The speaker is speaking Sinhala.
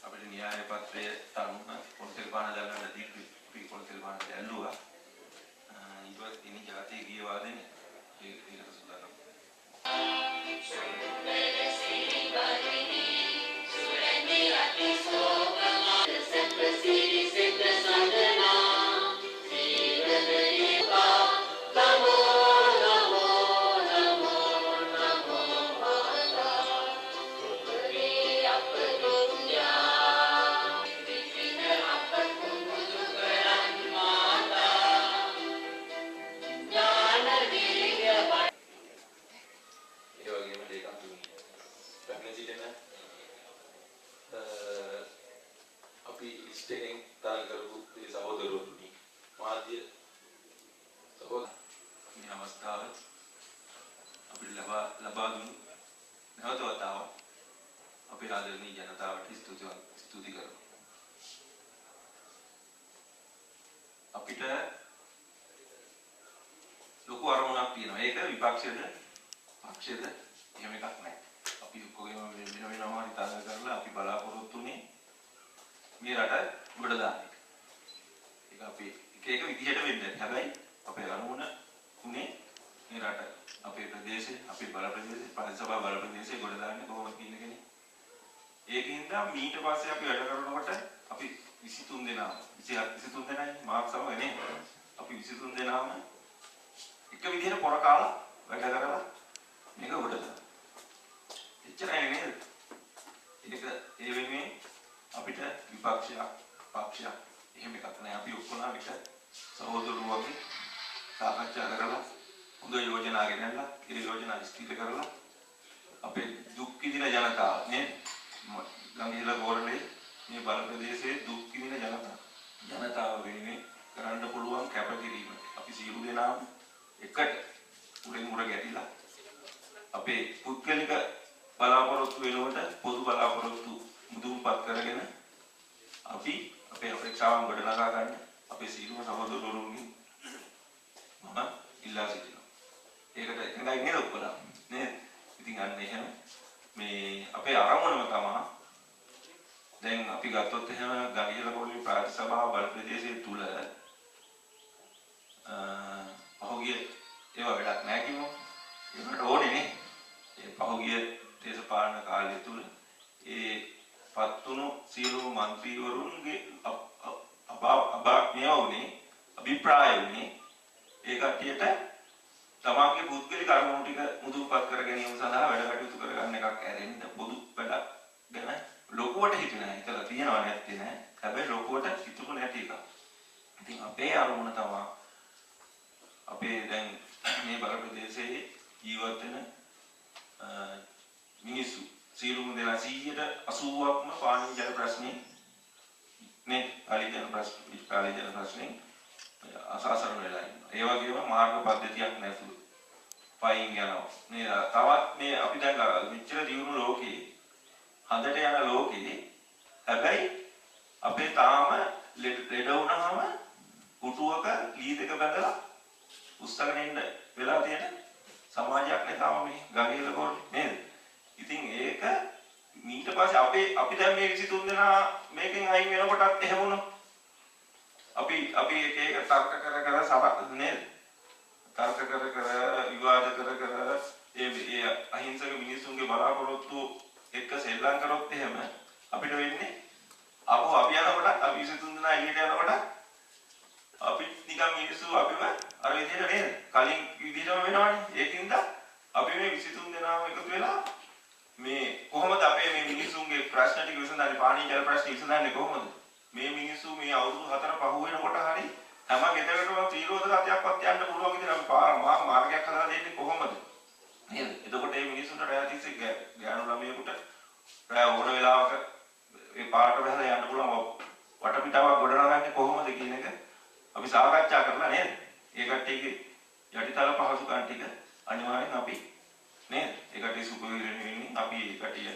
අපිට න්‍යාය පත්‍රයේ තනුන පොලිසිය පාන දාලා දීපි පොලිසිය පාන දැල්ලුවා. ඊට ඉනි ජාතිය ගිය වාදනේ ඒකට සුදානම්. අපිට ලොකු අරමුණක් තියෙනවා. ඒක විපක්ෂයේද පක්ෂයේද එහෙම එකක් නැහැ. අපි ඔක්කොගේම වෙන වෙනම හිතාගෙන කරලා අපි බලාපොරොත්තු වෙන්නේ මේ රට ගොඩ දාන්න එක. ඒක අපි එක විදිහට වෙන්නේ. හැබැයි අපේ අරමුණ උනේ මේ රට අපේ ප්‍රදේශේ අපේ බල ප්‍රදේශේ පරිසභා බල ප්‍රදේශේ ගොඩ දාන්නේ කොහොමද කියන එකනේ. ඒකින්ද ඊට පස්සේ අපි වැඩ කරනකොට අපි 23 දෙනා 23 දෙනායි මාක් සමග නේ. අපි 23 දෙනාම එක විදිහට පොර කාලා වැඩ කරලා මේක ගොඩ දානවා. එච්චරයි නේද? ඒක ඒ වෙනුවෙන් අපිට විපක්ෂයක් පක්ෂයක් එහෙම එකක් නැහැ. අපි ඔක්කොම අපිට සහෝදරවෝ වගේ සාකච්ඡා කරලා හොඳ යෝජනා ගෙනල්ලා ඒ යෝජනා ඉස්තිර කරලා අපේ දුක් විඳින ජනතාව නේ ගංගිහිල ගෝරළේ මේ බල ප්‍රදේශයේ දුක් විඳින ජනතාව වෙනුවෙන් කරන්න පුළුවන් කැපකිරීම අපි සියලු දෙනාම එකට උරෙන් උර ගැටිලා අපේ පුද්ගලික බලාපොරොත්තු වෙනුවට පොදු බලාපොරොත්තු මුදුන්පත් කරගෙන අපි අපේ අපේක්ෂාවන් ගොඩනගා ගන්න අපේ සියලුම සහෝදරවරුන්ගෙන් මම ඉල්ලා සිටිනවා. ඒකට එකඟයි නේද ඔක්කොලා? නේද? ඉතින් අන්න එහෙම මේ අපේ ආරම්භණයම තමයි දැන් අපි ගත්තොත් එහෙම ගංගිහිල පොළේ ප්‍රාදේශ සභාව බල ප්‍රදේශයේ තුල පහුගිය ඒවා වැඩක් නැහැ කිව්වො. ඒකට ඕනේ නේ. ඒ පහුගිය දේශපාලන කාලය තුල ඒ පත්තුණු සියලු മന്ത്രിවරුන්ගේ අභිප්‍රාය උනේ ඒ කට්ටියට තමන්ගේ පුද්ගලික අරමුණු ටික මුදුන්පත් කර ගැනීම සඳහා වැඩ කටයුතු කරගන්න එකක් ඇරෙන්න පොදු වැඩක් ගැන ලොකුවට හිතුවේ නැහැ. හිතලා තියනවා නැත්තේ නෑ. හැබැයි ලොකුවට හිතුව නැති එක. ඉතින් අපේ අරමුණ තමයි අපේ දැන් මේ බල ප්‍රදේශයේ ජීවත් වෙන මිනිස්සු සියලුම දෙනා 180ක්ම පානීය ජල ප්‍රශ්නේ නේ ප්‍රශ්න විකාලේ ජන ප්‍රශ්නේ අසාසරණ වෙලා ඉන්නවා. ඒ වගේම මාර්ග පද්ධතියක් නැතුව පයින් යනවා. මේ තවත් මේ අපි දැන් මෙච්චර දියුණු ලෝකේ හඳට යන ලෝකේ හැබැයි අපේ තාම ලෙඩ වුණාම පුටුවක ලී දෙක බඳලා උස්සගෙන ඉන්න වෙලා තියෙන සමාජයක් නේ තාම මේ ගඟේ ලකෝනේ නේද? ඉතින් ඒක ඊට පස්සේ අපි දැන් මේ 23 දෙනා මේකෙන් අයින් වෙනකොටත් එහෙම වුණා. අපි එක තර්ක කර සබක් නේද? තර්ක කර විවාද කර ඒ අහිංසක මිනිසුන්ගේ බලාපොරොත්තු එක්ක සෙල්ලම් කරොත් එහෙම අපිට වෙන්නේ අපි යනකොට අපි 23 දෙනා එළියට යනකොට අපි නිකන් මිනිස්සු අපිව අර විදිහට නේද? කලින් විදිහටම වෙනවනේ. ඒකින්ද අපි මේ 23 දෙනාම එකතු වෙලා මේ කොහොමද අපේ මේ මිනිස්සුන්ගේ ප්‍රශ්න ටික විසඳන්නේ? පානීය ජල ප්‍රශ්න විසඳන්නේ කොහොමද? මේ මිනිස්සු මේ අවුරුදු 4 පහ වෙනකොට හරි හැම ගෙදරකටම ත්‍රිරෝධ රථයක්වත් යන්න පුළුවන් විදිහට අපි මාර්ගයක් හදලා දෙන්නේ කොහොමද? නේද? එතකොට මේ මිනිස්සුන්ට රැය තිස්සේ ගෑනු ළමයෙකුට රැය ඕන වෙලාවක ඒ පාට බහලා යන්න පුළුවන් වටපිටාවක් ගොඩනගන්නේ කොහොමද කියන එක අපි සාකච්ඡා කරලා නේද? ඒ කට්ටියගේ යටිතල පහසුකම් ටික අනිවාර්යෙන් අපි නේද? ඒ කට්ටිය සුපිරි වෙන්නේ අපි ඒ කට්ටිය